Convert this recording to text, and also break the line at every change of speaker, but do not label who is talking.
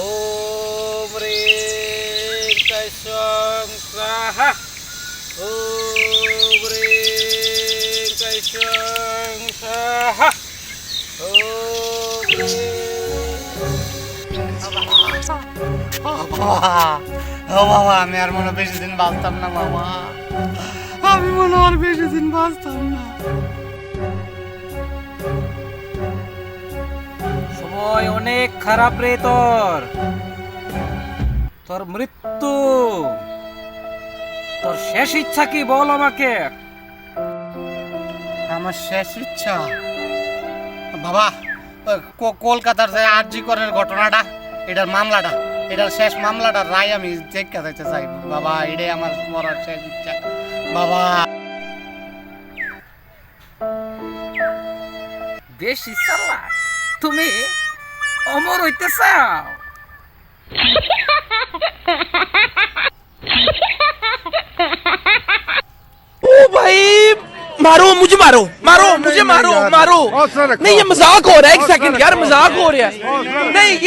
ওম ring কাইসং Saha ওম ring কাইসং Saha ওম
বাবা আমি আর মনে বেশি দিন বাঁচতাম না বাবা, আমি মনে আর বেশি দিন বাঁচতাম না।
সময় অনেক খারাপ রে তোর, তোর মৃত্যু, তোর শেষ ইচ্ছা কি বল আমাকে।
আমার শেষ ইচ্ছা বাবা কলকাতার যে আরজি করের ঘটনাটা, এটার মামলাটা, এটার শেষ মামলাটার রায় আমি দেখতে যাইতে চাই বাবা, এটাই আমার মরার শেষ ইচ্ছা বাবা।
বেশি চালাক, তুমি অমর হইতে চাও।
ओ भाई मारो मुझे, मारो मारो मुझे, मारो मारो। नहीं ये मजाक हो रहा है, एक सेकंड यार, मजाक हो रहा है। नहीं ये